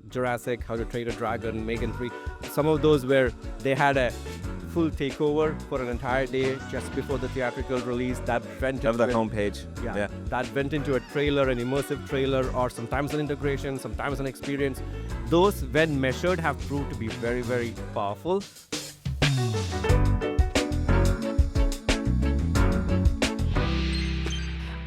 Jurassic, How to Train a Dragon, Megan 3. Some of those where they had a full takeover for an entire day just before the theatrical release that went Of the into homepage. yeah, that went into a trailer, an immersive trailer, or sometimes an integration, sometimes an experience. Those, when measured, have proved to be very, very powerful.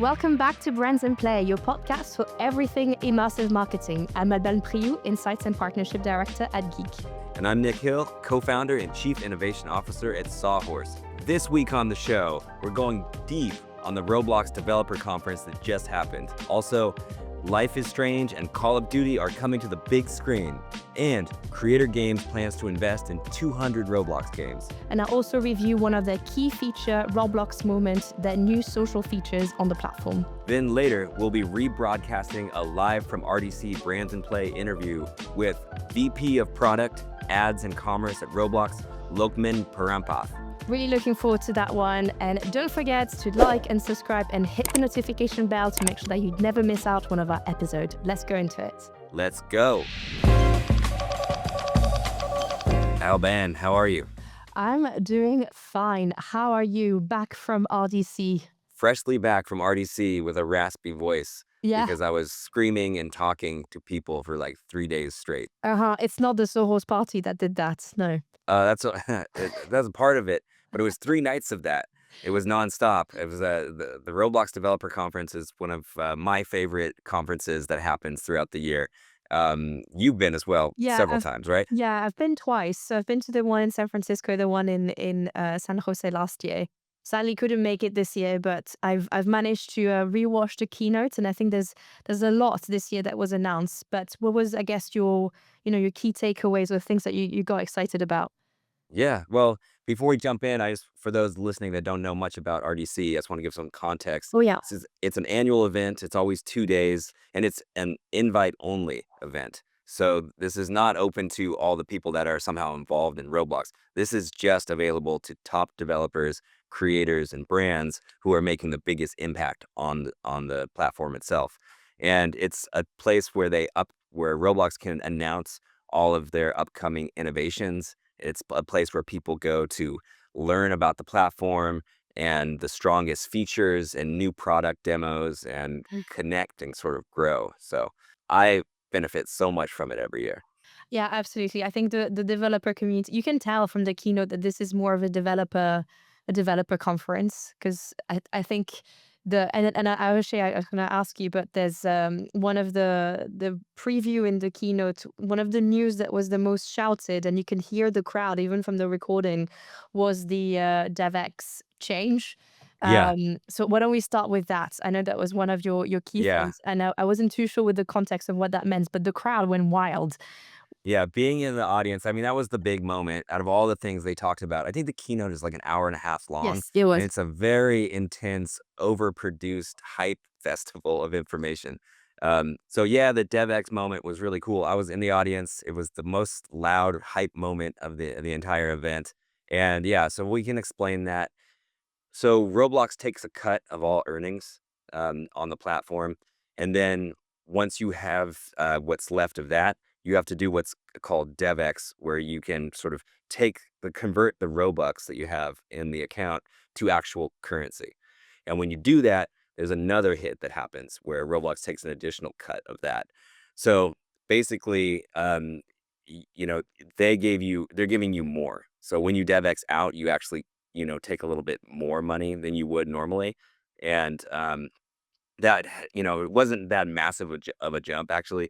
Welcome back to Brands and Play, your podcast for everything immersive marketing. I'm Albane Priou, Insights and Partnership Director at Geek. And I'm Nic Hill, co-founder and chief innovation officer at Sawhorse. This week on the show, we're going deep on the Roblox developer conference that just happened. Also, Life is Strange and Call of Duty are coming to the big screen. And Creator Games plans to invest in 200 Roblox games. And I also review one of the key feature Roblox moments, their new social features on the platform. Then later, we'll be rebroadcasting a live from RDC Brands and Play interview with VP of Product, Ads and Commerce at Roblox, Louqman Parampath. Really looking forward to that one. And don't forget to like and subscribe and hit the notification bell to make sure that you never miss out one of our episodes. Let's go into it. Let's go. Albane, how are you? I'm doing fine. How are you? Back from RDC? Freshly back from RDC with a raspy voice. Yeah. Because I was screaming and talking to people for like 3 days straight. It's not the Soros party that did that. No. That's a part of it, but it was 3 nights of that. It was nonstop. It was the Roblox Developer Conference is one of my favorite conferences that happens throughout the year. You've been as well several times, right? Yeah, I've been twice. So I've been to the one in San Francisco, the one in San Jose last year. Sadly, couldn't make it this year, but I've managed to rewatch the keynotes, and I think there's a lot this year that was announced. But what was, I guess, your key takeaways or things that you got excited about? Yeah, well, before we jump in, for those listening that don't know much about RDC, I just want to give some context. Oh yeah, It's an annual event. It's always 2 days, and it's an invite-only event. So this is not open to all the people that are somehow involved in Roblox. This is just available to top developers, creators, and brands who are making the biggest impact on the platform itself. And it's a place where where Roblox can announce all of their upcoming innovations. It's a place where people go to learn about the platform and the strongest features and new product demos and connect and sort of grow. So I benefit so much from it every year. yeah, absolutely. I think the developer community, you can tell from the keynote that this is more of a developer conference, because I think I was going to ask you, but there's one of the preview in the keynote, one of the news that was the most shouted, and you can hear the crowd even from the recording, was the DevEx change. Yeah. So why don't we start with that? I know that was one of your key things, and I wasn't too sure with the context of what that meant, but the crowd went wild. Yeah, being in the audience, I mean, that was the big moment out of all the things they talked about. I think the keynote is like an hour and a half long. Yes, it And was. it's a very intense, overproduced hype festival of information. So yeah, the DevEx moment was really cool. I was in the audience. It was the most loud hype moment of the entire event. And yeah, so we can explain that. So Roblox takes a cut of all earnings on the platform. And then once you have what's left of that, you have to do what's called DevEx, where you can sort of convert the Robux that you have in the account to actual currency. And when you do that, there's another hit that happens where Roblox takes an additional cut of that. So basically, they're giving you more. So when you DevEx out, you actually, take a little bit more money than you would normally. And that, it wasn't that massive of a jump, actually.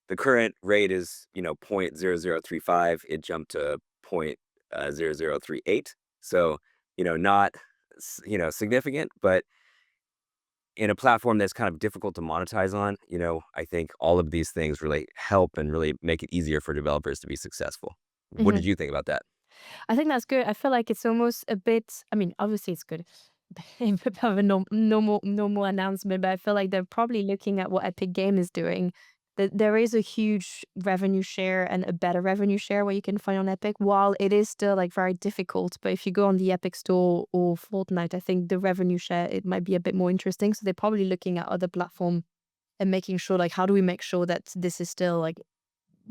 The current rate is, 0.0035. It jumped to 0.0038. So, not, significant, but in a platform that's kind of difficult to monetize on, I think all of these things really help and really make it easier for developers to be successful. What did you think about that? I think that's good. I feel like it's almost a bit, I mean, obviously it's good. A bit of a normal announcement, but I feel like they're probably looking at what Epic Game is doing. That there is a huge revenue share and a better revenue share where you can find on Epic, while it is still like very difficult. But if you go on the Epic Store or Fortnite, I think the revenue share, it might be a bit more interesting. So they're probably looking at other platform and making sure, like, how do we make sure that this is still like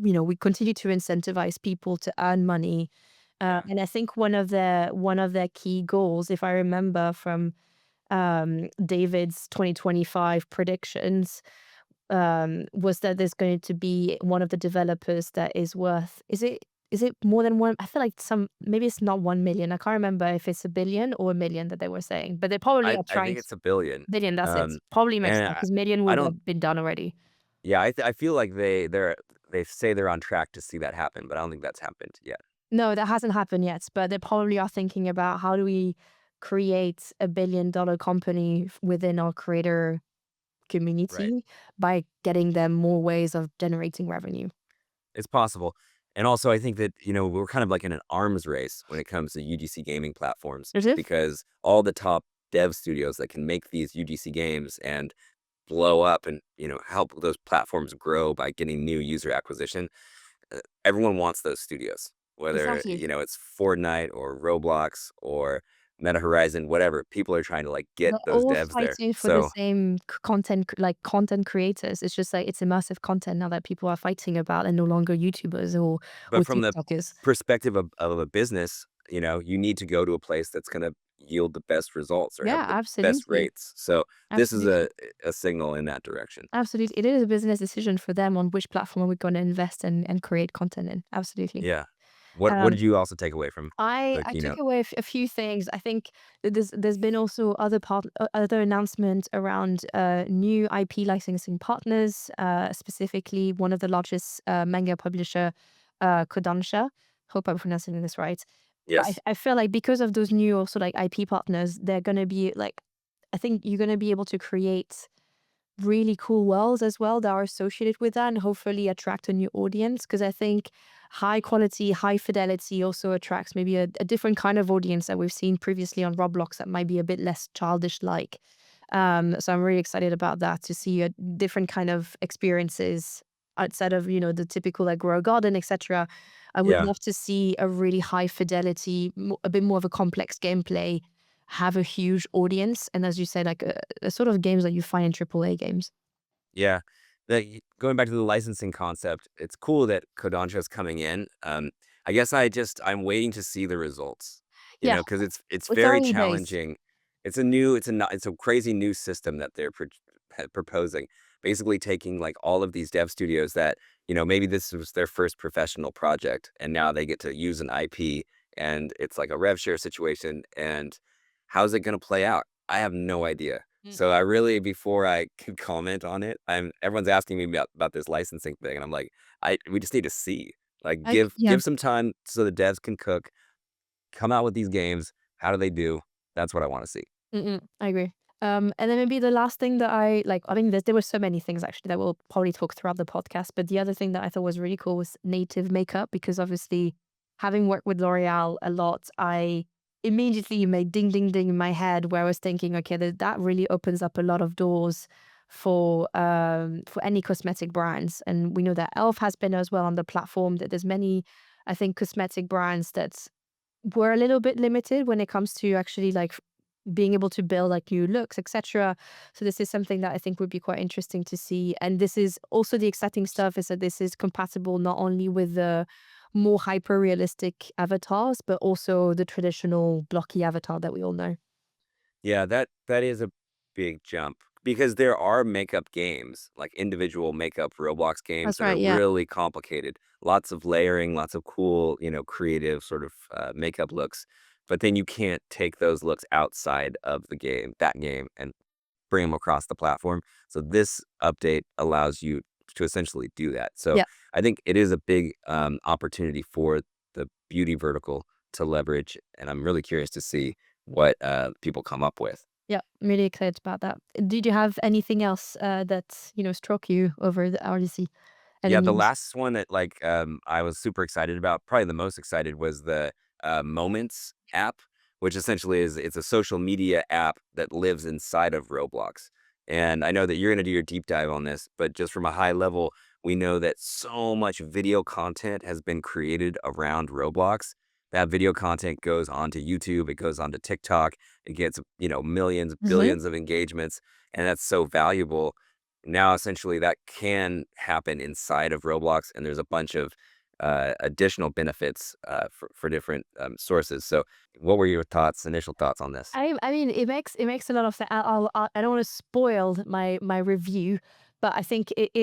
we continue to incentivize people to earn money. And I think one of their key goals, if I remember from David's 2025 predictions, was that there's going to be one of the developers that is worth, is it more than one? I feel like maybe it's not 1 million. I can't remember if it's a billion or a million that they were saying, but they probably are I trying think it's a billion. billion. That's it. Um, Probably makes and sense because million I would don't. have been done already. Yeah, I feel like they say they're on track to see that happen, but I don't think that's happened yet. No, that hasn't happened yet, but they probably are thinking about how do we create a $1 billion company within our creator Right. community by getting them more ways of generating revenue. It's possible. And also, I think that, we're kind of like in an arms race when it comes to UGC gaming platforms Is it? because all the top dev studios that can make these UGC games and blow up and, help those platforms grow by getting new user acquisition, everyone wants those studios, whether, Exactly. it's Fortnite or Roblox or Meta Horizon, whatever. People are trying to like get They're those all devs there. fighting for the So, same content, like content creators. It's just like it's immersive content now that people are fighting about, and no longer YouTubers or but from the TikTokers. perspective of a business, you need to go to a place that's going to yield the best results or Yeah, have the best absolutely, rates. So this is absolutely, a signal in that direction. absolutely. It is a business decision for them on which platform we're going to invest and create content in. Absolutely. Yeah. What Um, did you also take away from I the I took keynote? away a few things. I think that there's been also other announcements around new IP licensing partners, specifically one of the largest manga publisher, Kodansha. Hope I'm pronouncing this right. But I, Yes. I feel like because of those new also like IP partners, they're gonna be like, I think you're gonna be able to create really cool worlds as well that are associated with that and hopefully attract a new audience. Because I think high quality, high fidelity also attracts maybe a different kind of audience that we've seen previously on Roblox that might be a bit less childish like. So I'm really excited about that to see a different kind of experiences outside of, the typical like grow a garden, etc. I would Yeah. love to see a really high fidelity, a bit more of a complex gameplay have a huge audience. And as you said, like a sort of games that you find in AAA games. Yeah. Going back to the licensing concept, it's cool that Kodansha is coming in. I guess I'm waiting to see the results, Yeah, because it's it's very early days. challenging. It's a crazy new system that they're proposing. Basically taking like all of these dev studios that, maybe this was their first professional project and now they get to use an IP and it's like a rev share situation. And how's it going to play out? I have no idea. Mm. So I really, before I can comment on it, everyone's asking me about this licensing thing, and I'm like, we just need to see, like, Yeah, give some time so the devs can cook, come out with these games. How do they do? That's what I want to see. I agree. And then maybe the last thing that I like, I mean, there were so many things actually that we'll probably talk throughout the podcast. But the other thing that I thought was really cool was native makeup, because obviously, having worked with L'Oreal a lot, I immediately made ding, ding, ding in my head where I was thinking, okay, that really opens up a lot of doors for any cosmetic brands. And we know that Elf has been as well on the platform, that there's many, I think, cosmetic brands that were a little bit limited when it comes to actually like being able to build like new looks, etc. So this is something that I think would be quite interesting to see. And this is also the exciting stuff, is that this is compatible not only with the more hyper realistic avatars, but also the traditional blocky avatar that we all know. Yeah, that is a big jump because there are makeup games, like individual makeup Roblox games That's that are right. Yeah. really complicated. Lots of layering, lots of cool, creative sort of makeup looks. But then you can't take those looks outside of that game, and bring them across the platform. So this update allows you to essentially do that. So Yeah. I think it is a big opportunity for the beauty vertical to leverage, and I'm really curious to see what people come up with. Yeah. I'm really excited about that. Did you have anything else that struck you over the RDC? Any Yeah, the news? last one that I was super excited about, probably the most excited, was the Moments app, which essentially it's a social media app that lives inside of Roblox. And I know that you're going to do your deep dive on this, but just from a high level, we know that so much video content has been created around Roblox. That video content goes onto YouTube, it goes onto TikTok, it gets, millions, Hmm. billions of engagements, and that's so valuable. now essentially that can happen inside of Roblox, and there's a bunch of additional benefits for different sources. So, what were your thoughts, initial thoughts on this? I mean, it makes a lot of sense. I don't want to spoil my review, but I think it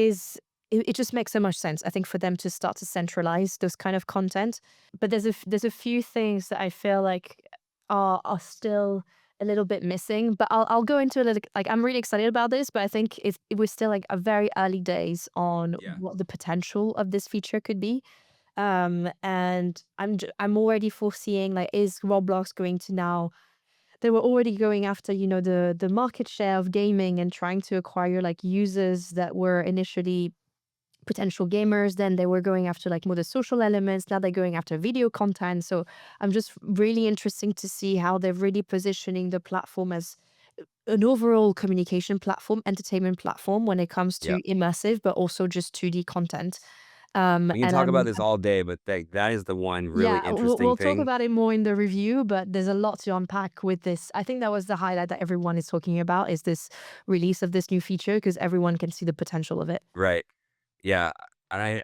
just makes so much sense. I think for them to start to centralize those kind of content, but there's a few things that I feel like are still a little bit missing. But I'll go into it like I'm really excited about this, but I think it was still like a very early days on Yeah. what the potential of this feature could be. And I'm already foreseeing like, is Roblox going to now, they were already going after, the market share of gaming and trying to acquire like users that were initially potential gamers. Then they were going after like more the social elements. Now they're going after video content. So I'm just really interesting to see how they're really positioning the platform as an overall communication platform, entertainment platform when it comes Yeah. to immersive, but also just 2D content. We can And talk about I'm this all day, but that is the one really Yeah, we'll interesting we'll talk thing. about it more in the review, but there's a lot to unpack with this. I think that was the highlight that everyone is talking about, is this release of this new feature because everyone can see the potential of it. Right. Yeah. And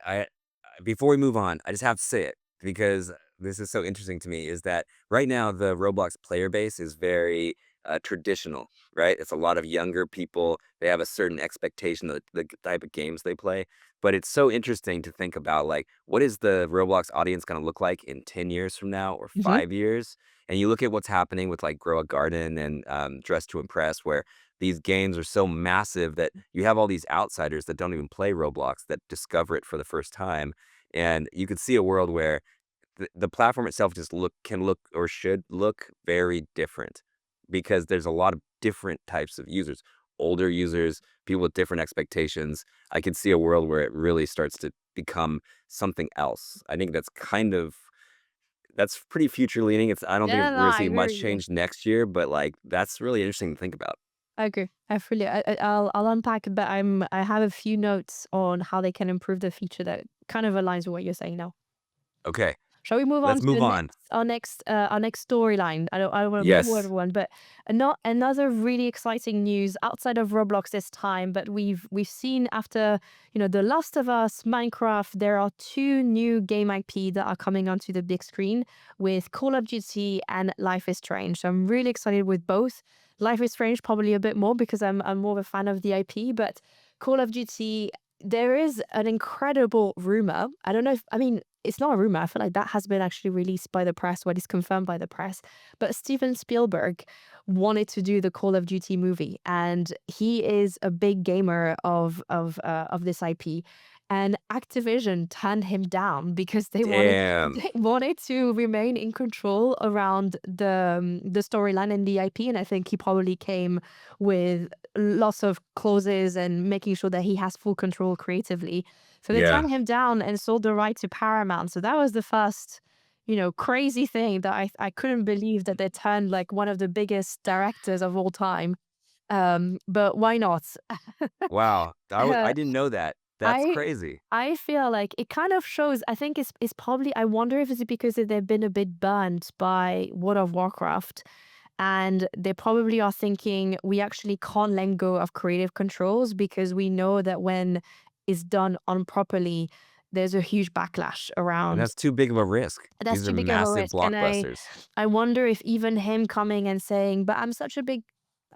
before we move on, I just have to say it because this is so interesting to me is that right now the Roblox player base is very traditional, right? It's a lot of younger people. They have a certain expectation of the type of games they play. But it's so interesting to think about like, what is the Roblox audience going to look like in 10 years from now or Hmm. 5 years? And you look at what's happening with like Grow a Garden and Dress to Impress, where these games are so massive that you have all these outsiders that don't even play Roblox that discover it for the first time. And you could see a world where the platform itself just can look or should look very different because there's a lot of different types of users, older users, people with different expectations. I could see a world where it really starts to become something else. I think that's pretty future leaning. I don't think Yeah, we're no, gonna I see agree much with you. change next year, but like that's really interesting to think about. I agree. I'll unpack it, but I have a few notes on how they can improve the feature that kind of aligns with what you're saying now. Okay, Shall we move on let's to move on. our next storyline? I don't want to bore Yes. everyone, but another really exciting news outside of Roblox this time. But we've seen after The Last of Us, Minecraft, there are two new game IP that are coming onto the big screen with Call of Duty and Life is Strange. So I'm really excited with both. Life is Strange probably a bit more because I'm more of a fan of the IP, but Call of Duty, there is an incredible rumor. I don't know if, I mean, it's not a rumor. I feel like that has been actually released by the press, what is confirmed by the press. But Steven Spielberg wanted to do the Call of Duty movie, and he is a big gamer of this IP. And Activision turned him down because they wanted Damn. they wanted to remain in control around the storyline and the IP. And I think he probably came with lots of clauses and making sure that he has full control creatively. So they Yeah. turned him down and sold the right to Paramount. So that was the first, crazy thing that I couldn't believe that they turned like one of the biggest directors of all time. But why not? Wow. I Uh, didn't know that. That's I crazy. I feel like it kind of shows. I think it's probably. I wonder if it's because they've been a bit burnt by World of Warcraft, and they probably are thinking we actually can't let go of creative controls because we know that when it's done improperly, there's a huge backlash And around. that's too big of a risk. That's These are too big of a massive risk, and I blockbusters. I wonder if even him coming and saying, "But I'm such a big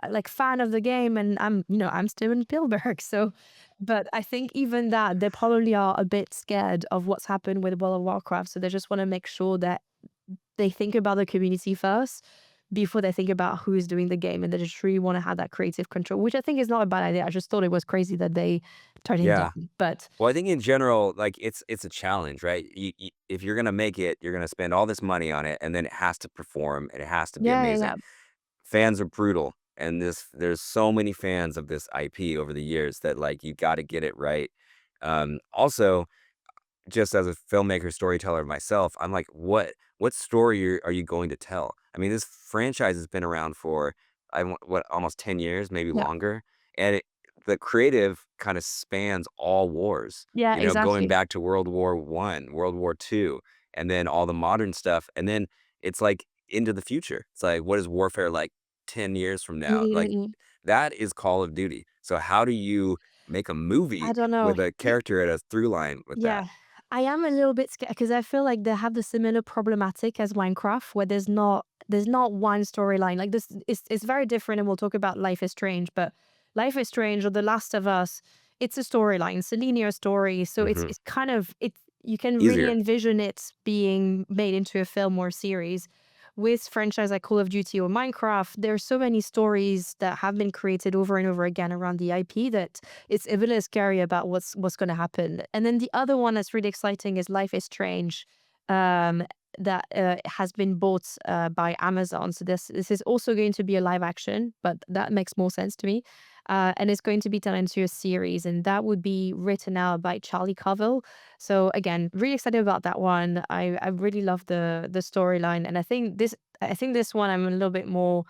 like fan of the game, and I'm Steven Spielberg." So, but I think even that they probably are a bit scared of what's happened with World of Warcraft, so they just want to make sure that they think about the community first before they think about who is doing the game, and they just really want to have that creative control, which I think is not a bad idea. I just thought it was crazy that they turned him Yeah. down. But Well, I think in general, like it's a challenge, right? If you're gonna make it, you're gonna spend all this money on it, and then it has to perform, and it has to be yeah, yeah, amazing. yeah. Fans are brutal, and there's so many fans of this IP over the years that like you got to get it right. Also, just as a filmmaker, storyteller myself, I'm like, what story are you going to tell? I mean, this franchise has been around for what almost 10 years, maybe Yeah. longer, and the creative kind of spans all wars. Yeah, Going exactly. back to World War I, World War II, and then all the modern stuff, and then it's like into the future. It's like, what is warfare like 10 years from Mm, now? mm, Like mm, mm. that is Call of Duty. So how do you make a movie I don't know. with a character at a through line with that. Yeah, I am a little bit scared because I feel like they have the similar problematic as Minecraft, where there's not one storyline. Like this, it's very different, and we'll talk about Life is Strange. But Life is Strange or The Last of Us, it's a storyline. It's a linear story, so it's Hmm. it's kind of it. You can really Easier. envision it being made into a film or series. With franchise like Call of Duty or Minecraft, there are so many stories that have been created over and over again around the IP that it's a bit scary about what's going to happen. And then the other one that's really exciting is Life is Strange, um, that has been bought by Amazon. So this is also going to be a live action, but that makes more sense to me. And it's going to be turned into a series, and that would be written out by Charlie Covell. So again, really excited about that one. I really love the storyline, and I think this one I'm a little bit more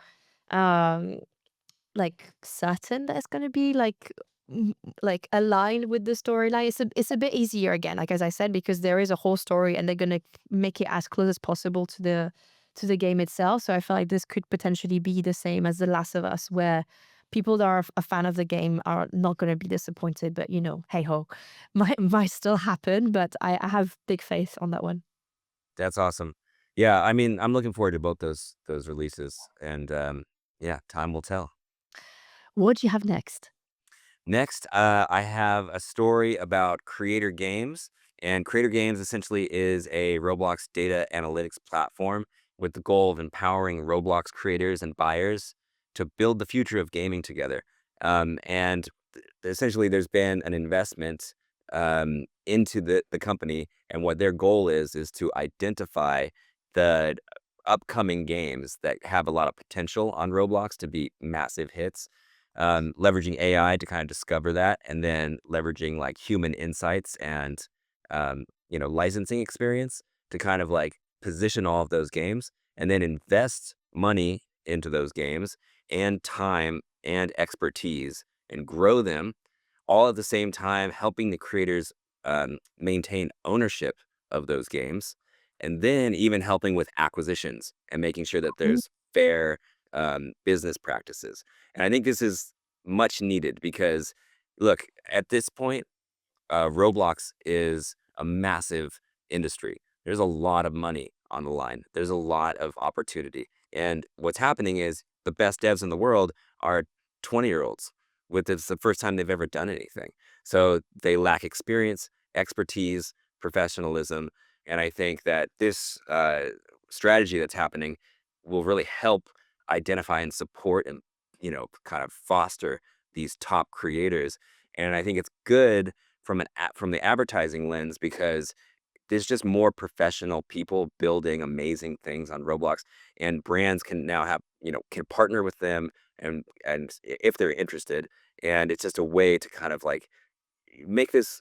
um like certain that it's gonna be like aligned with the storyline. It's a bit easier again, like as I said, because there is a whole story and they're gonna make it as close as possible to the game itself. So I feel like this could potentially be the same as The Last of Us, where people that are a fan of the game are not gonna be disappointed. But hey ho, might still happen. But I have big faith on that one. That's awesome. Yeah, I mean, I'm looking forward to both those releases, and yeah, time will tell. What do you have next? Next, I have a story about Creator Games. And Creator Games essentially is a Roblox data analytics platform with the goal of empowering Roblox creators and buyers to build the future of gaming together. Essentially, there's been an investment into the company, and what their goal is to identify the upcoming games that have a lot of potential on Roblox to be massive hits, leveraging AI to kind of discover that, and then leveraging like human insights and licensing experience to kind of like position all of those games, and then invest money into those games and time and expertise and grow them, all at the same time helping the creators maintain ownership of those games, and then even helping with acquisitions and making sure that Mm. there's fair business practices. And I think this is much needed because, look, at this point, Roblox is a massive industry. There's a lot of money on the line. There's a lot of opportunity. And what's happening is the best devs in the world are 20-year-olds with it's the first time they've ever done anything. So they lack experience, expertise, professionalism. And I think that this strategy that's happening will really help identify and support and, kind of foster these top creators. And I think it's good from the advertising lens because there's just more professional people building amazing things on Roblox, and brands can now can partner with them if they're interested, and it's just a way to kind of like make this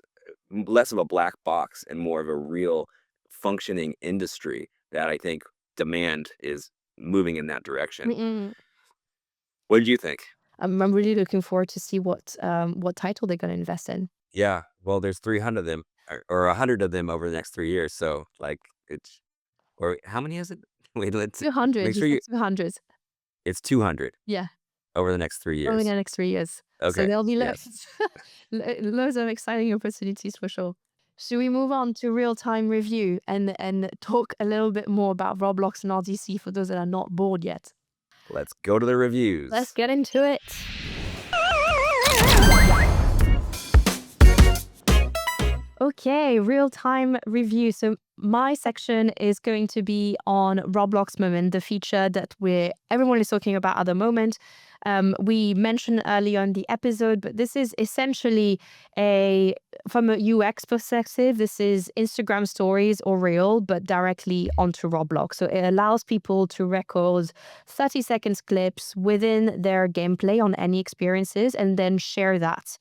less of a black box and more of a real functioning industry that I think demand is moving in that direction. Mm-mm. What did you think? I'm really looking forward to see what title they're gonna invest in. Yeah, well, there's 300 of them or 100 of them over the next 3 years, so, like, it's or how many is it? Wait, let's 200, make he sure said you 200. it's 200 Yeah, over the next 3 over the years. next 3 years. So Okay, there'll be yes. loads, loads of exciting opportunities for sure. Should we move on to real time review and talk a little bit more about Roblox and RDC for those that are not bored yet? Let's go to the Let's reviews. get into it. Okay, real time review. So my section is going to be on Roblox Moment, the feature that everyone is talking about at the moment. We mentioned earlier in the episode, but this is essentially from a UX perspective, this is Instagram stories or reel, but directly onto Roblox. So it allows people to record 30 seconds clips within their gameplay on any experiences and then share that.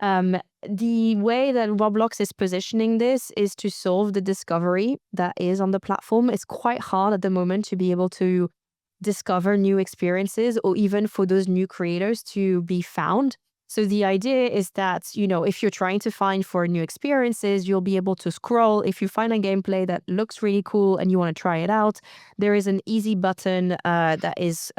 Um, the way that Roblox is positioning this is to solve the discovery that is on the platform. It's quite hard at the moment to be able to discover new experiences or even for those new creators to be found. So the idea is that, if you're trying to find for new experiences, you'll be able to scroll. If you find a gameplay that looks really cool and you want to try it out, there is an easy button that is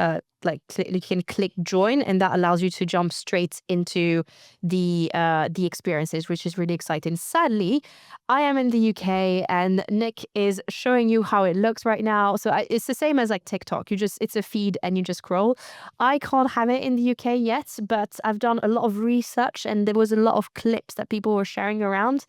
you can click join, and that allows you to jump straight into the experiences, which is really exciting. Sadly, I am in the UK, and Nic is showing you how it looks right now. So it's the same as like TikTok. It's a feed and you just scroll. I can't have it in the UK yet, but I've done a lot of research, and there was a lot of clips that people were sharing around.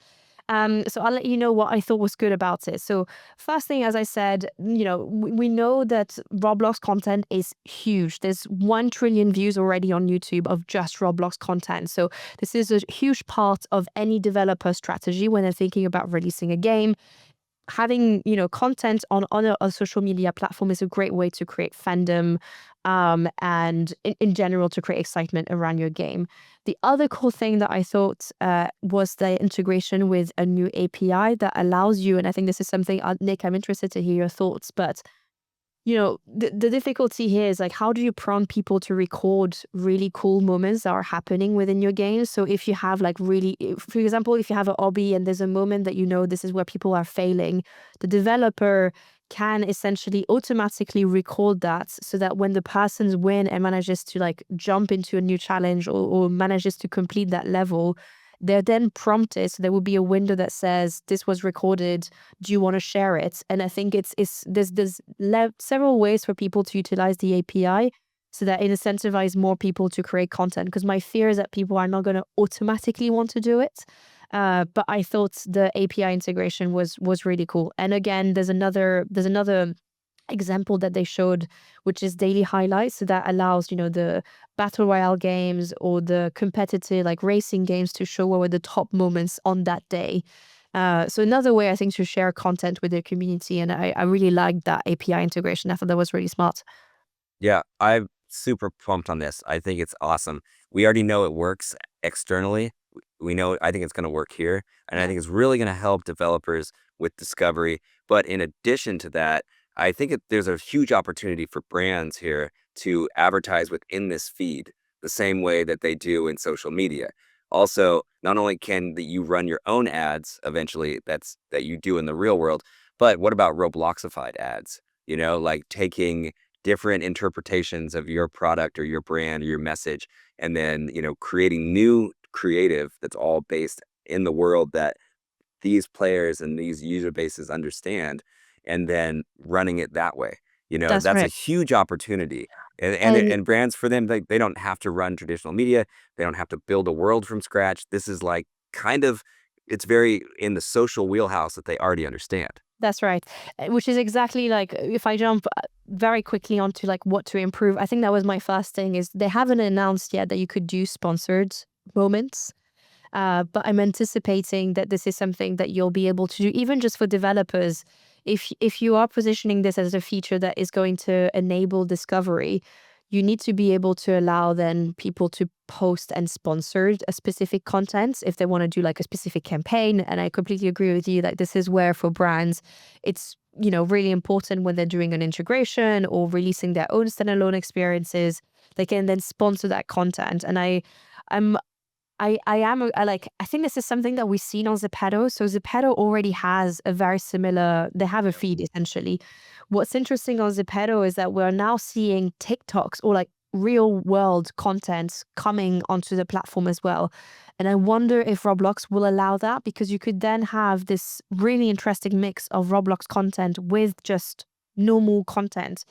So I'll let you know what I thought was good about it. So first thing, as I said, we know that Roblox content is huge. There's 1 trillion views already on YouTube of just Roblox content. So this is a huge part of any developer strategy when they're thinking about releasing a game. Having content on a social media platform is a great way to create fandom, and in general to create excitement around your game. The other cool thing that I thought was the integration with a new API that allows you, and I think this is something, Nic, I'm interested to hear your thoughts, but the difficulty here is like, how do you prompt people to record really cool moments that are happening within your game? So if you have like for example, if you have a hobby and there's a moment that this is where people are failing, the developer can essentially automatically record that, so that when the person's win and manages to like jump into a new challenge, or manages to complete that level, they're then prompted. So there will be a window that says, this was recorded, do you want to share it? And I think there's several ways for people to utilize the API, so that it incentivizes more people to create content. Because my fear is that people are not going to automatically want to do it. But I thought the API integration was really cool. And again, there's another example that they showed, which is daily highlights. So that allows the battle royale games or the competitive like racing games to show what were the top moments on that day. So another way, I think, to share content with your community. And I really liked that API integration. I thought that was really smart. Yeah, I'm super pumped on this. I think it's awesome. We already know it works externally. We know, I think it's going to work here. And I think it's really going to help developers with discovery. But in addition to that, I think there's a huge opportunity for brands here to advertise within this feed the same way that they do in social media. Also, not only can you run your own ads eventually that you do in the real world, but what about Robloxified ads? Like taking different interpretations of your product or your brand or your message, and then, creating new creative that's all based in the world that these players and these user bases understand, and then running it that way. That's That's a right. huge opportunity. And And brands, for them, they don't have to run traditional media. They don't have to build a world from scratch. This is like it's very in the social wheelhouse that they already understand. that's right. Which is exactly like, if I jump very quickly onto like what to improve, I think that was my first thing, is they haven't announced yet that you could do sponsored moments. But I'm anticipating that this is something that you'll be able to do, even just for developers. If you are positioning this as a feature that is going to enable discovery, you need to be able to allow then people to post and sponsor a specific content if they want to do like a specific campaign. And I completely agree with you. Like, this is where for brands, it's really important when they're doing an integration or releasing their own standalone experiences, they can then sponsor that content. And I'm I think this is something that we've seen on Zepeto. So Zepeto already has a very similar, they have a feed essentially. What's interesting on Zepeto is that we're now seeing TikToks or like real world content coming onto the platform as well. And I wonder if Roblox will allow that, because you could then have this really interesting mix of Roblox content with just normal content.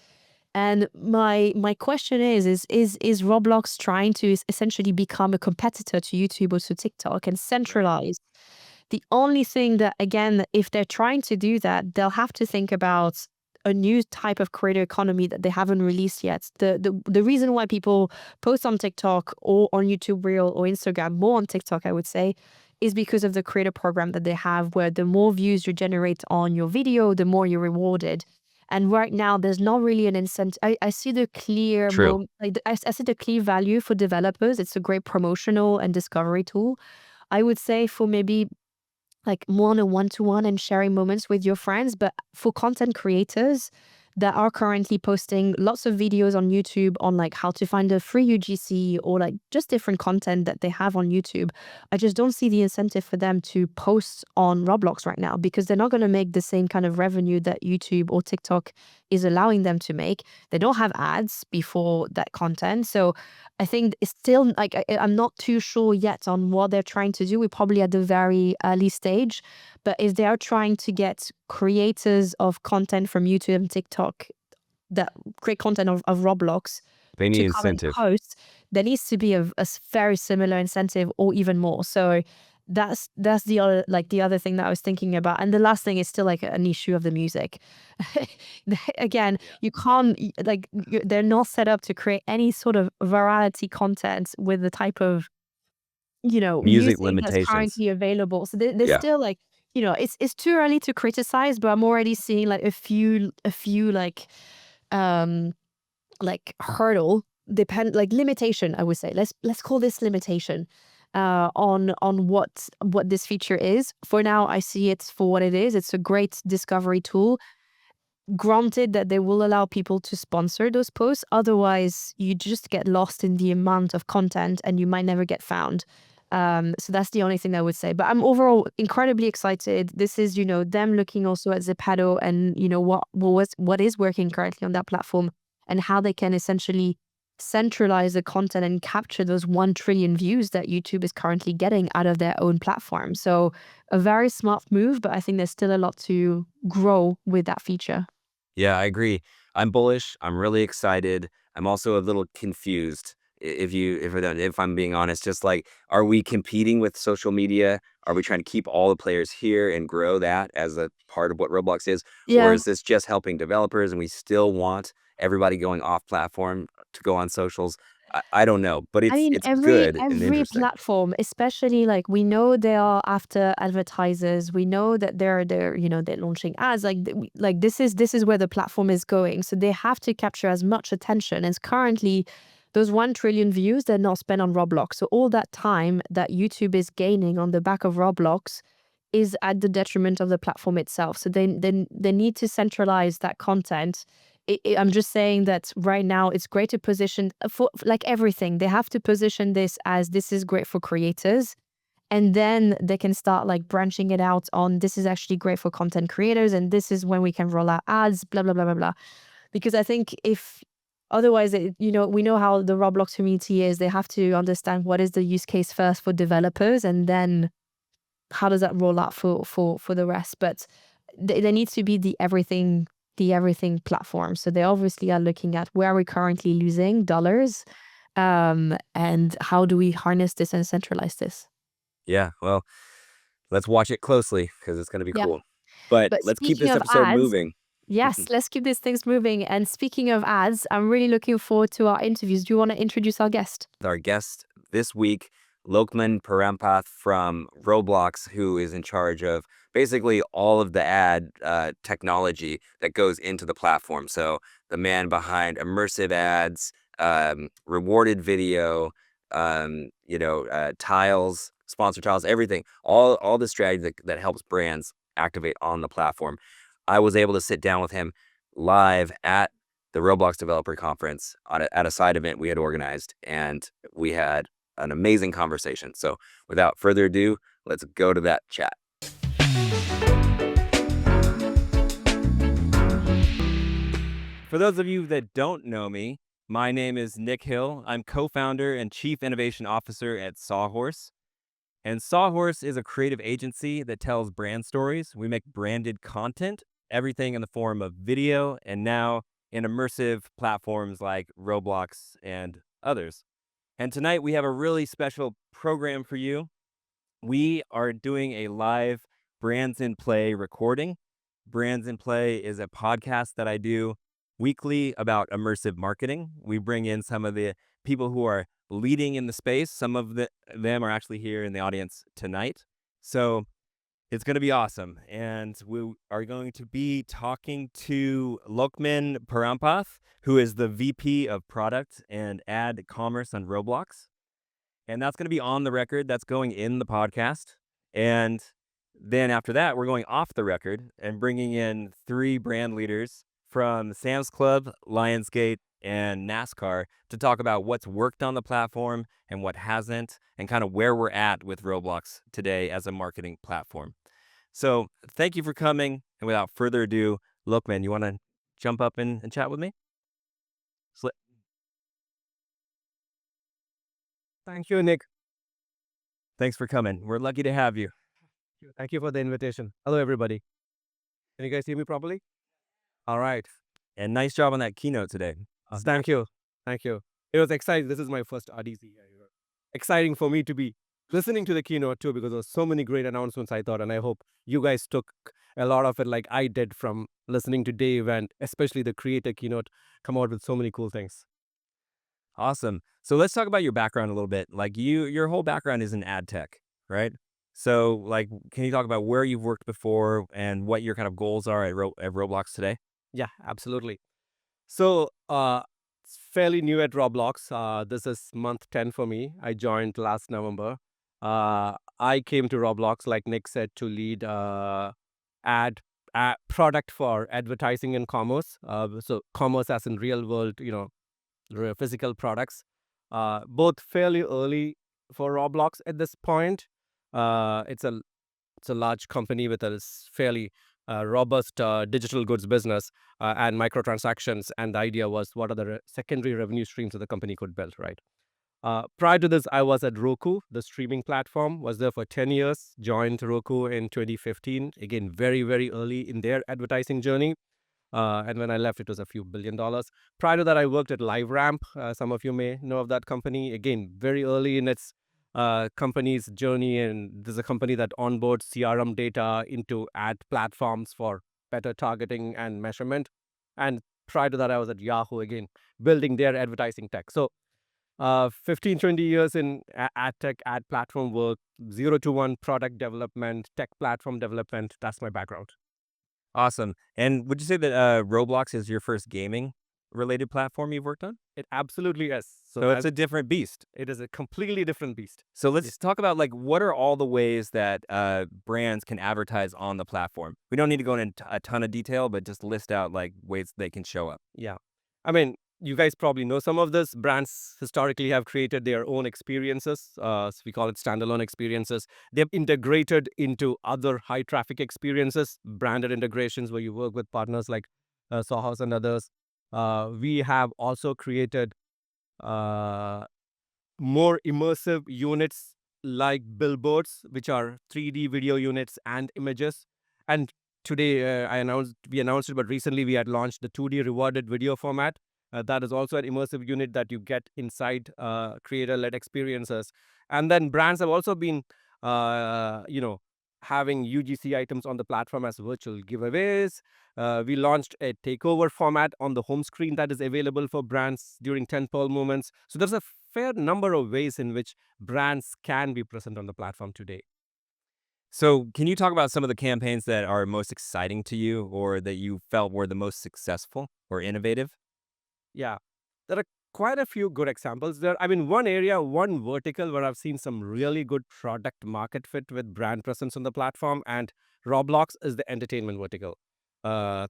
And my question is Roblox trying to essentially become a competitor to YouTube or to TikTok and centralize? The only thing that, again, if they're trying to do that, they'll have to think about a new type of creator economy that they haven't released yet. The reason why people post on TikTok or on YouTube Reel or Instagram, more on TikTok, I would say, is because of the creator program that they have, where the more views you generate on your video, the more you're rewarded. And right now, there's not really an incentive. I see the clear, True. I see the clear value for developers. It's a great promotional and discovery tool. I would say for maybe like more on a one-to-one and sharing moments with your friends. But for content creators, that are currently posting lots of videos on YouTube on like how to find a free UGC or like just different content that they have on YouTube. I just don't see the incentive for them to post on Roblox right now because they're not going to make the same kind of revenue that YouTube or TikTok is allowing them to make. They don't have ads before that content. So I think it's still like I'm not too sure yet on what they're trying to do. We're probably at the very early stage. But if they are trying to get creators of content from YouTube and TikTok that create content of Roblox They to need come and incentive. post, there needs to be a very similar incentive or even more. So that's the other like the other thing that I was thinking about. And the last thing is still like an issue of the music. Again, you can't they're not set up to create any sort of variety content with the type of Music music that's limitations. currently available. So there's Yeah. still like, it's too early to criticize, but I'm already seeing like a few um hurdle like limitation, I would say. Let's call this limitation on what this feature is. For now, I see it for what it is. It's a great discovery tool. Granted that they will allow people to sponsor those posts. Otherwise, you just get lost in the amount of content and you might never get found. So that's the only thing I would say. But I'm overall incredibly excited. This is, them looking also at Zepato and, what is working currently on that platform and how they can essentially centralize the content and capture those 1 trillion views that YouTube is currently getting out of their own platform. So a very smart move, but I think there's still a lot to grow with that feature. Yeah, I agree. I'm bullish. I'm really excited. I'm also a little confused. If I'm being honest, just like, are we competing with social media? Are we trying to keep all the players here and grow that as a part of what Roblox is? Or Yeah. is this just helping developers and we still want everybody going off platform to go on socials? I don't know, but I it's mean, it's every good and every interesting. platform, especially like we know they are after advertisers. We know that they're launching ads. Like this is where the platform is going. So they have to capture as much attention. As currently, those 1 trillion views they're not spent on Roblox. So all that time that YouTube is gaining on the back of Roblox is at the detriment of the platform itself. So they need to centralize that content. I'm just saying that right now it's great to position for like everything. They have to position this is great for creators. And then they can start like branching it out on this is actually great for content creators. And this is when we can roll out ads, blah, blah, blah, blah, blah. Because I think if otherwise, we know how the Roblox community is. They have to understand what is the use case first for developers and then how does that roll out for the rest. But there needs to be the everything platform. So they obviously are looking at where we're currently losing dollars, and how do we harness this and centralize this. Yeah, well, let's watch it closely because it's going to be Yeah. cool. But But let's keep speaking this of episode ads, moving. yes, let's keep these things moving. And speaking of ads, I'm really looking forward to our interviews. Do you want to introduce our guest? Our guest this week, Louqman Parampath from Roblox, who is in charge of basically all of the ad technology that goes into the platform. So the man behind immersive ads, rewarded video, tiles, sponsor tiles, everything, all the strategy that helps brands activate on the platform. I was able to sit down with him live at the Roblox Developer Conference at a side event we had organized, and we had an amazing conversation. So without further ado, let's go to that chat. For those of you that don't know me, my name is Nick Hill. I'm co-founder and chief innovation officer at Sawhorse. And Sawhorse is a creative agency that tells brand stories. We make branded content, everything in the form of video, and now in immersive platforms like Roblox and others. And tonight we have a really special program for you. We are doing a live Brands in Play recording. Brands in Play is a podcast that I do weekly about immersive marketing. We bring in some of the people who are leading in the space. Some of them are actually here in the audience tonight. So it's going to be awesome. And we are going to be talking to Louqman Parampath, who is the VP of Product and Ad Commerce on Roblox. And that's going to be on the record. That's going in the podcast. And then after that, we're going off the record and bringing in 3 brand leaders from Sam's Club, Lionsgate, and NASCAR to talk about what's worked on the platform and what hasn't, and kind of where we're at with Roblox today as a marketing platform. So thank you for coming. And without further ado, Louqman, you want to jump up and chat with me? Sli- Thank you, Nick. Thanks for coming. We're lucky to have you. Thank you for the invitation. Hello, everybody. Can you guys hear me properly? All right. And nice job on that keynote today. Thank you. Thank you. It was exciting. This is my first RDC. Exciting for me to be listening to the keynote too, because there were so many great announcements, I thought, and I hope you guys took a lot of it like I did from listening to Dave and especially the creator keynote come out with so many cool things. Awesome. So let's talk about your background a little bit. Like your whole background is in ad tech, right? So like, can you talk about where you've worked before and what your kind of goals are at Roblox today? Yeah, absolutely. So, it's fairly new at Roblox. This is month 10 for me. I joined last November. I came to Roblox, like Nick said, to lead ad, product for advertising and commerce. So commerce as in real world, physical products. Both fairly early for Roblox at this point. It's a large company with a fairly robust digital goods business and microtransactions. And the idea was what are the secondary revenue streams that the company could build, right? Prior to this, I was at Roku, the streaming platform, was there for 10 years, joined Roku in 2015. Again, very, very early in their advertising journey. And when I left, it was a few $1 billion. Prior to that, I worked at LiveRamp. Some of you may know of that company. Again, very early in its company's journey. And this is a company that onboards CRM data into ad platforms for better targeting and measurement. And prior to that, I was at Yahoo again, building their advertising tech. So 15, 20 years in ad tech, ad platform work, 0 to 1 product development, tech platform development. That's my background. Awesome. And would you say that Roblox is your first gaming related platform you've worked on? It absolutely is. So it's a different beast. It is a completely different beast. So let's talk about like what are all the ways that brands can advertise on the platform. We don't need to go into a ton of detail, but just list out like ways they can show up. Yeah. I mean, you guys probably know some of this. Brands historically have created their own experiences. So we call it standalone experiences. They've integrated into other high traffic experiences, branded integrations where you work with partners like Sawhouse and others. We have also created uh, more immersive units like billboards, which are 3D video units and images. And today we announced it, but recently we had launched the 2D rewarded video format. That is also an immersive unit that you get inside creator-led experiences. And then brands have also been, having UGC items on the platform as virtual giveaways. We launched a takeover format on the home screen that is available for brands during tentpole moments. So there's a fair number of ways in which brands can be present on the platform today. So can you talk about some of the campaigns that are most exciting to you or that you felt were the most successful or innovative? Yeah, there are quite a few good examples there. I mean, one vertical where I've seen some really good product market fit with brand presence on the platform, and Roblox is the entertainment vertical.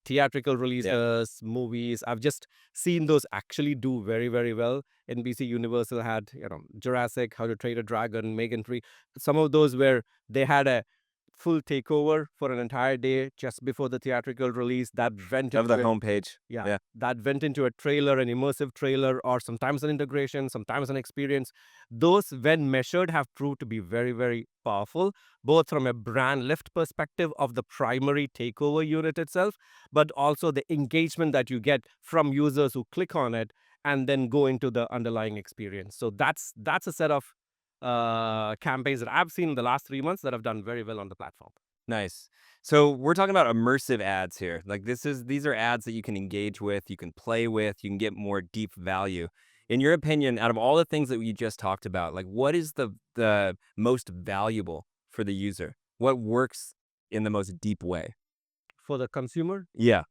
Theatrical releases, movies. I've just seen those actually do very, very well. NBC Universal had, Jurassic, How to Train a Dragon, Megan 3. Some of those where they had a full takeover for an entire day just before the theatrical release that went Of the into homepage. yeah, that went into a trailer, an immersive trailer, or sometimes an integration, sometimes an experience. Those, when measured, have proved to be very, very powerful, both from a brand lift perspective of the primary takeover unit itself, but also the engagement that you get from users who click on it and then go into the underlying experience. So that's a set of campaigns that I've seen in the last 3 months that have done very well on the platform. Nice. So we're talking about immersive ads here. Like these are ads that you can engage with, you can play with, you can get more deep value. In your opinion, out of all the things that we just talked about, like what is the most valuable for the user? What works in the most deep way? For the consumer, Yeah.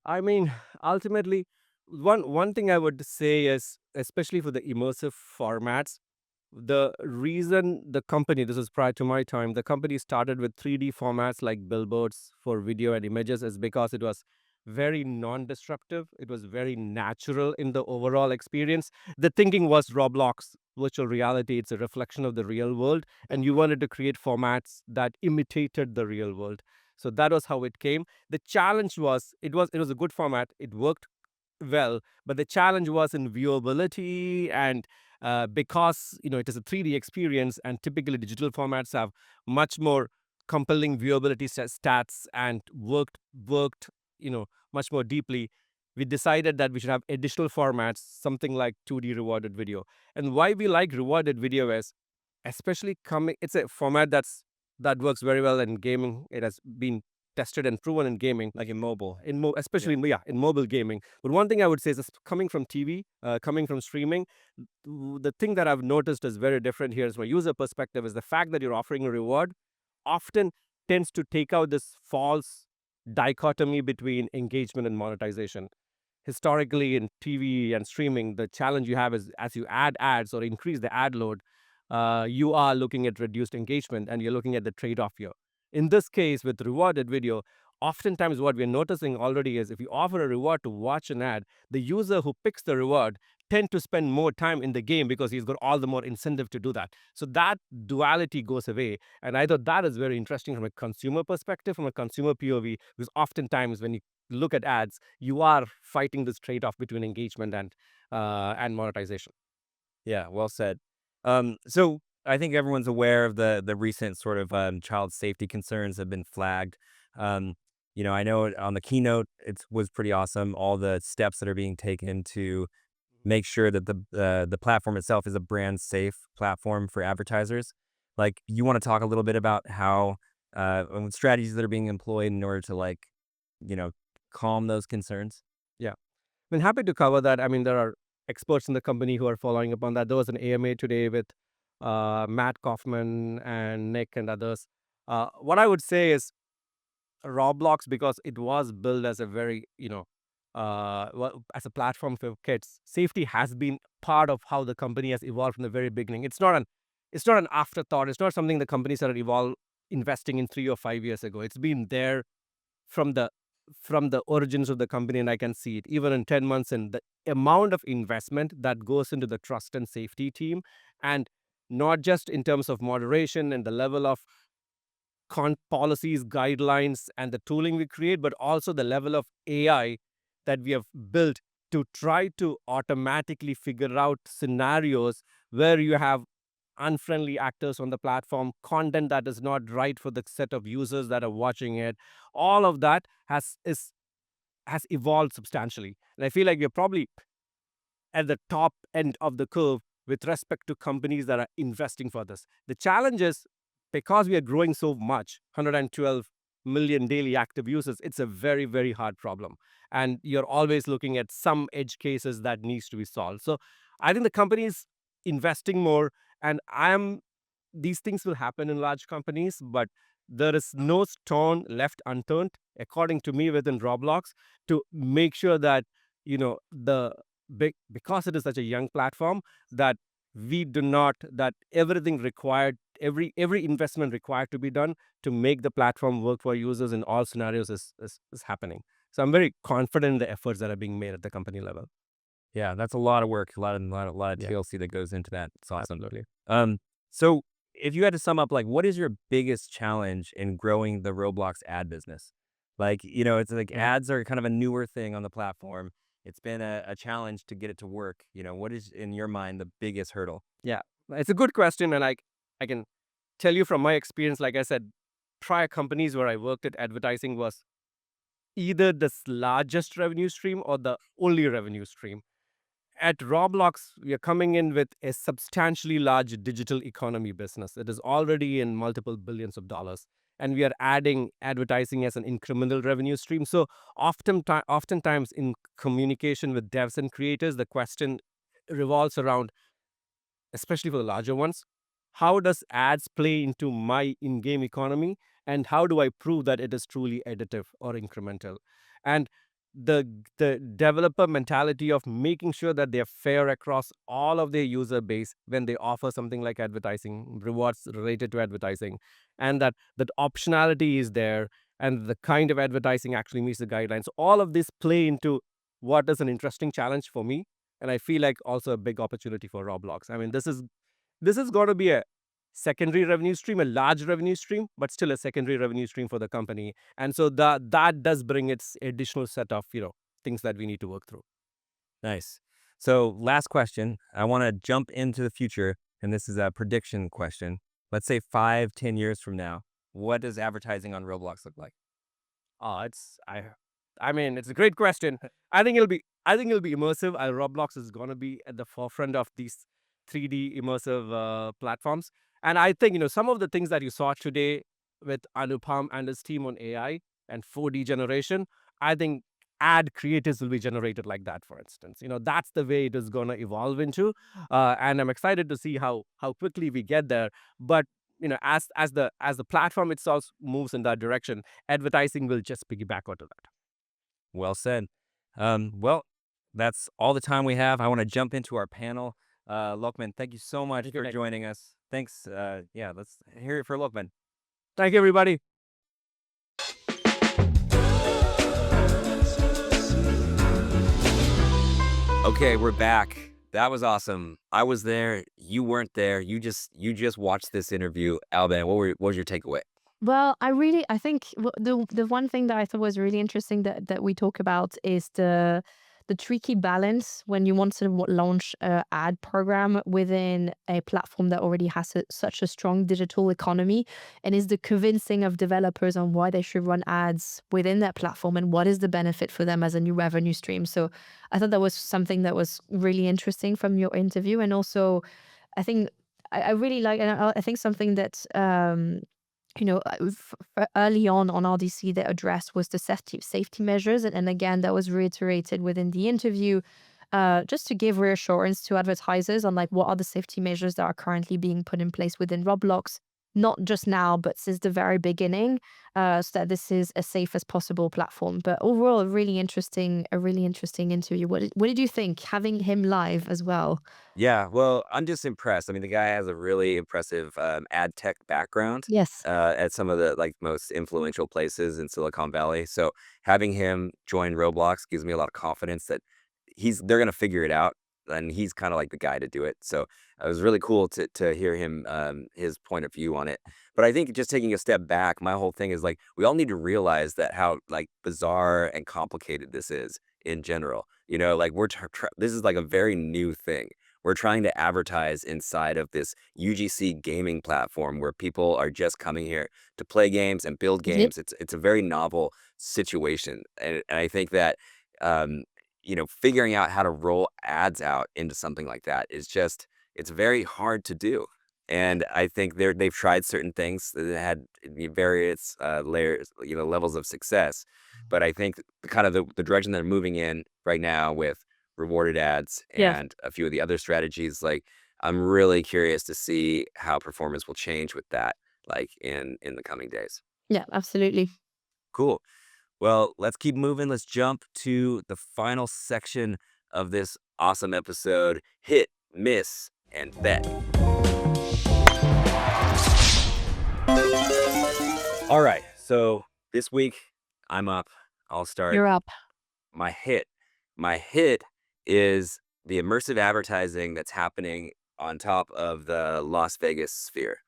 I mean, ultimately, one thing I would say is, especially for the immersive formats, the reason the company, this is prior to my time, the company started with 3D formats like billboards for video and images is because it was very non-disruptive. It was very natural in the overall experience. The thinking was Roblox virtual reality, it's a reflection of the real world, and you wanted to create formats that imitated the real world. So that was how it came. The challenge was it was a good format. It worked well, but the challenge was in viewability, and because it is a 3D experience, and typically digital formats have much more compelling viewability stats and worked much more deeply. We decided that we should have additional formats, something like 2D rewarded video. And why we like rewarded video is, especially coming, it's a format that works very well in gaming. It has been tested and proven in gaming, Like in mobile. especially in mobile gaming. But one thing I would say is coming from TV, coming from streaming, the thing that I've noticed is very different here is from a user perspective is the fact that you're offering a reward often tends to take out this false dichotomy between engagement and monetization. Historically in TV and streaming, the challenge you have is as you add ads or increase the ad load, you are looking at reduced engagement and you're looking at the trade-off here. In this case, with rewarded video, oftentimes what we're noticing already is if you offer a reward to watch an ad, the user who picks the reward tend to spend more time in the game because he's got all the more incentive to do that. So that duality goes away. And I thought that is very interesting from a consumer perspective, from a consumer POV, because oftentimes when you look at ads, you are fighting this trade-off between engagement and monetization. Yeah, well said. So I think everyone's aware of the recent sort of child safety concerns have been flagged. Um, I know on the keynote it was pretty awesome. All the steps that are being taken to make sure that the platform itself is a brand safe platform for advertisers. Like, you want to talk a little bit about how strategies that are being employed in order to you know, calm those concerns. Yeah. I'm happy to cover that. I mean, there are experts in the company who are following up on that. There was an AMA today with Matt Kaufman and Nick and others. What I would say is Roblox, because it was built as a very, as a platform for kids, safety has been part of how the company has evolved from the very beginning. It's not an afterthought. It's not something the company started investing in 3 or 5 years ago. It's been there from the origins of the company, and I can see it even in 10 months, and the amount of investment that goes into the trust and safety team, and not just in terms of moderation and the level of policies, guidelines, and the tooling we create, but also the level of AI that we have built to try to automatically figure out scenarios where you have unfriendly actors on the platform, content that is not right for the set of users that are watching it. All of that has evolved substantially. And I feel like we're probably at the top end of the curve with respect to companies that are investing for this. The challenge is because we are growing so much, 112 million daily active users, it's a very, very hard problem. And you're always looking at some edge cases that needs to be solved. So I think the company is investing more, and these things will happen in large companies, but there is no stone left unturned, according to me, within Roblox, to make sure that the because it is such a young platform, that we do not that everything required, every investment required to be done to make the platform work for users in all scenarios is happening. So I'm very confident in the efforts that are being made at the company level. Yeah, that's a lot of work, a lot of Yeah, TLC that goes into that. It's awesome. absolutely. So if you had to sum up, like, what is your biggest challenge in growing the Roblox ad business? Like, it's like Mhm. ads are kind of a newer thing on the platform. It's been a challenge to get it to work. What is in your mind the biggest hurdle? Yeah, it's a good question, and I can tell you from my experience. Like I said, prior companies where I worked at, advertising was either the largest revenue stream or the only revenue stream. At Roblox, we are coming in with a substantially large digital economy business. It is already in multiple billions of dollars. And we are adding advertising as an incremental revenue stream. So oftentimes in communication with devs and creators, the question revolves around, especially for the larger ones, how does ads play into my in-game economy, and how do I prove that it is truly additive or incremental? And the developer mentality of making sure that they're fair across all of their user base when they offer something like advertising rewards related to advertising, and that optionality is there, and the kind of advertising actually meets the guidelines. So all of this play into what is an interesting challenge for me, and I feel like also a big opportunity for Roblox. I mean, this is going to be a secondary revenue stream, a large revenue stream, but still a secondary revenue stream for the company. And so that does bring its additional set of things that we need to work through. Nice. So, last question. I want to jump into the future, and this is a prediction question. Let's say 5, 10 years from now, what does advertising on Roblox look like? Oh, I mean, it's a great question. I think it'll be immersive. Roblox is gonna be at the forefront of these 3D immersive platforms. And I think some of the things that you saw today with Anupam and his team on AI and 4D generation. I think ad creatives will be generated like that. For instance, that's the way it is gonna evolve into. And I'm excited to see how quickly we get there. But as the platform itself moves in that direction, advertising will just piggyback onto that. Well said. Well, that's all the time we have. I want to jump into our panel. Louqman, thank you so much Thank you, for Nick. joining us. Thanks. Yeah, let's hear it for Louqman. Thank you, everybody. Okay, we're back. That was awesome. I was there. You weren't there. You just watched this interview. Albane, what was your takeaway? Well, I think the one thing that I thought was really interesting that we talk about is the tricky balance when you want to launch a ad program within a platform that already has such a strong digital economy, and is the convincing of developers on why they should run ads within that platform and what is the benefit for them as a new revenue stream. So I thought that was something that was really interesting from your interview, and also I think I really like, and I think something that early on RDC that addressed was the safety measures, and again that was reiterated within the interview, just to give reassurance to advertisers on like what are the safety measures that are currently being put in place within Roblox, not just now but since the very beginning, so that this is as safe as possible platform. But overall, a really interesting interview. What did you think having him live as well? Yeah, well, I'm just impressed. I mean, the guy has a really impressive ad tech background Yes. at some of the most influential places in Silicon Valley. So having him join Roblox gives me a lot of confidence that they're gonna figure it out, and he's kind of like the guy to do it. So it was really cool to hear him his point of view on it. But I think just taking a step back, my whole thing is like we all need to realize that how like bizarre and complicated this is in general. Like this is like a very new thing. We're trying to advertise inside of this UGC gaming platform where people are just coming here to play games and build Yep. games. It's a very novel situation, and I think that um, figuring out how to roll ads out into something like that is just it's very hard to do. And I think they've tried certain things that had various layers, levels of success. But I think kind of the direction they're moving in right now with rewarded ads Yeah. and a few of the other strategies, like I'm really curious to see how performance will change with that, like in the coming days. Yeah, absolutely. Cool. Well, let's keep moving. Let's jump to the final section of this awesome episode: hit, miss, and bet. All right. So this week I'm up. I'll start. You're up. My hit. My hit is the immersive advertising that's happening on top of the Las Vegas sphere.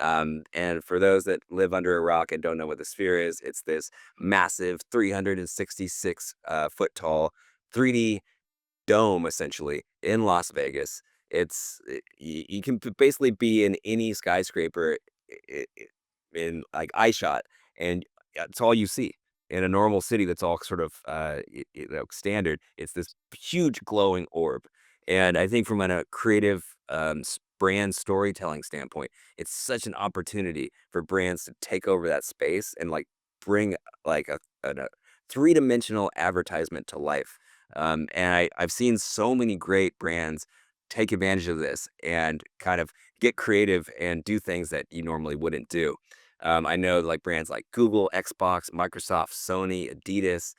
And for those that live under a rock and don't know what the sphere is, it's this massive 366 foot tall 3D dome essentially in Las Vegas. You can basically be in any skyscraper in like eye shot, and it's all you see. In a normal city that's all sort of standard, it's this huge glowing orb. And I think from a creative brand storytelling standpoint, it's such an opportunity for brands to take over that space and like bring like a three-dimensional advertisement to life. And I've seen so many great brands take advantage of this and kind of get creative and do things that you normally wouldn't do. I know like brands like Google, Xbox, Microsoft, Sony, Adidas,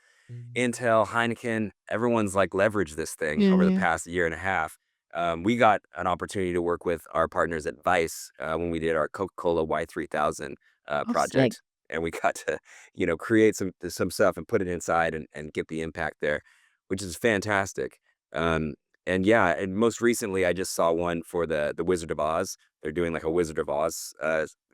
Intel, Heineken, everyone's like leveraged this thing over the Mhm. past year and a half. We got an opportunity to work with our partners at Vice when we did our Coca-Cola Y3000 Oh, sick. project. and we got to, create some stuff and put it inside and get the impact there, which is fantastic. And yeah, and most recently I just saw one for the Wizard of Oz. They're doing like a Wizard of Oz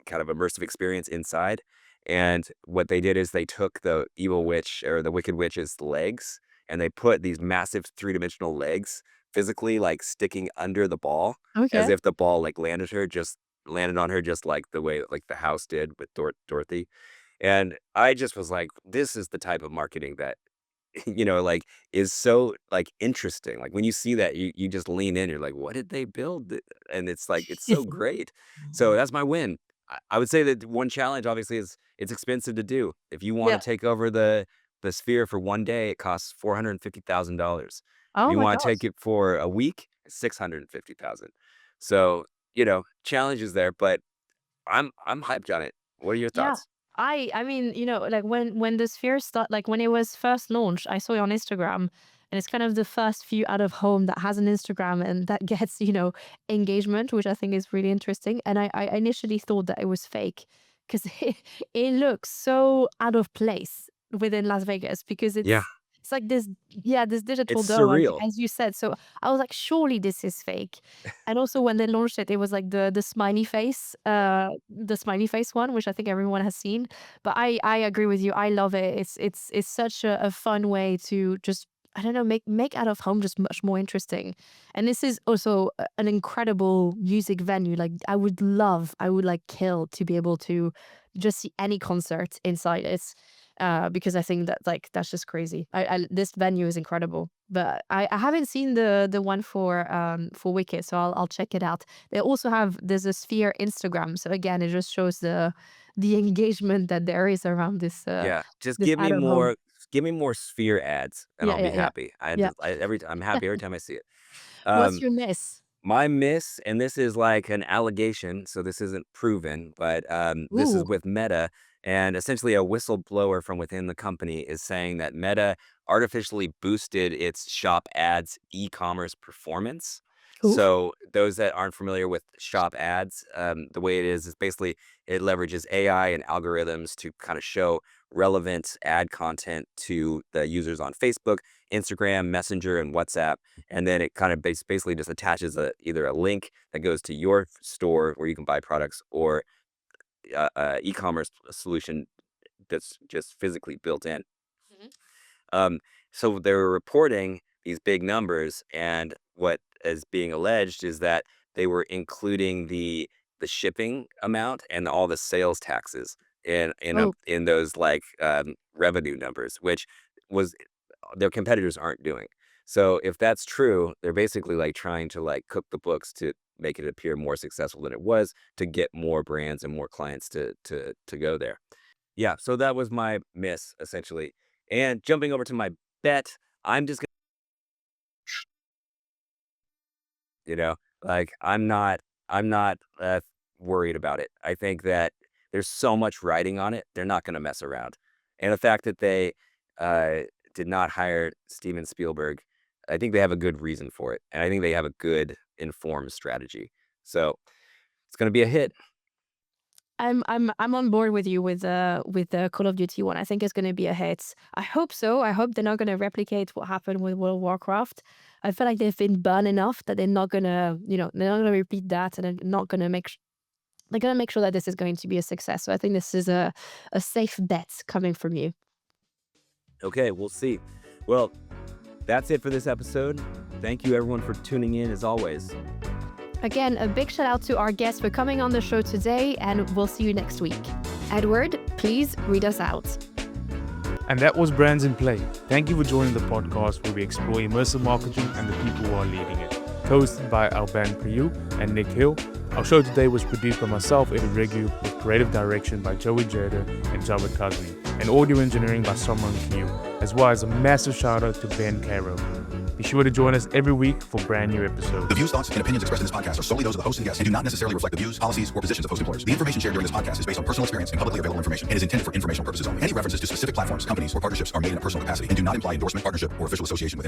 kind of immersive experience inside. And what they did is they took the evil witch or the wicked witch's legs, and they put these massive three-dimensional legs physically like sticking under the ball, as Okay. if the ball like landed on her just like the way like the house did with Dorothy. And I just was like, this is the type of marketing that like is so like interesting. Like when you see that, you just lean in. You're like, what did they build? And it's like it's so great. So that's my win. I would say that one challenge obviously is it's expensive to do. If you want Yeah. to take over the sphere for one day, it costs $450,000. If Oh you my want to take gosh. it for a week, it's 650,000. So challenges there, but I'm hyped on it. What are your Yeah. thoughts? I mean, like when the sphere start like when it was first launched, I saw it on Instagram, and it's kind of the first few out of home that has an Instagram and that gets, engagement, which I think is really interesting. And I initially thought that it was fake because it looks so out of place within Las Vegas because Yeah, it's like this, yeah, this digital it's dough, surreal. as you said. So I was like, surely this is fake. And also when they launched it, it was like the smiley face one, which I think everyone has seen. But I agree with you. I love it. It's such a fun way to just, I don't know, make out of home just much more interesting. And this is also an incredible music venue. Like I would like kill to be able to just see any concert inside it. Because I think that like that's just crazy. This venue is incredible, but I haven't seen the one for Wicked, so I'll check it out. They also have there's a Sphere Instagram, so again, it just shows the engagement that there is around Yeah, just this out of home. give me more Sphere ads, and Yeah, I'll be yeah, yeah, happy. yeah. I'm happy every time I see it. What's Um, your miss? my miss, and this is like an allegation, so this isn't proven, but this is Ooh, with Meta, and essentially a whistleblower from within the company is saying that Meta artificially boosted its shop ads e-commerce performance. ooh, So those that aren't familiar with shop ads, the way it is basically it leverages AI and algorithms to kind of show relevant ad content to the users on Facebook, Instagram, Messenger, and WhatsApp. And then it kind of basically just attaches either a link that goes to your store where you can buy products, or e-commerce solution that's just physically built in. Mhm. Um, so they were reporting these big numbers, and what is being alleged is that they were including the shipping amount and all the sales taxes Oh, in those like revenue numbers, which was their competitors aren't doing. So if that's true, they're basically like trying to like cook the books to make it appear more successful than it was, to get more brands and more clients to go there. Yeah, so that was my miss essentially. And jumping over to my bet, I'm just gonna, like I'm not worried about it. I think that there's so much writing on it, they're not gonna mess around. And the fact that they uh did not hire Steven Spielberg, I think they have a good reason for it. And I think they have a good informed strategy. So it's gonna be a hit. I'm on board with you with the Call of Duty one. I think it's going to be a hit. I hope so. I hope they're not going to replicate what happened with World of Warcraft. I feel like they've been burned enough that they're not going to, they're not going to repeat that, and they're not going to they're going to make sure that this is going to be a success. So I think this is a safe bet coming from you. Okay, we'll see. Well, that's it for this episode. Thank you everyone for tuning in as always. Again, a big shout out to our guests for coming on the show today, and we'll see you next week. Edward, please read us out. And that was Brands in Play. Thank you for joining the podcast where we explore immersive marketing and the people who are leading it. Hosted by Albane and Nic Hill. Our show today was produced by myself, Eddie Regu, with creative direction by Joey Jada and Javed Kazmi, and audio engineering by Samran Q, as well as a massive shout out to Ben Caro. Be sure to join us every week for brand new episodes. The views, thoughts, and opinions expressed in this podcast are solely those of the host and guests and do not necessarily reflect the views, policies, or positions of host employers. The information shared during this podcast is based on personal experience and publicly available information and is intended for informational purposes only. Any references to specific platforms, companies, or partnerships are made in a personal capacity and do not imply endorsement, partnership, or official association with any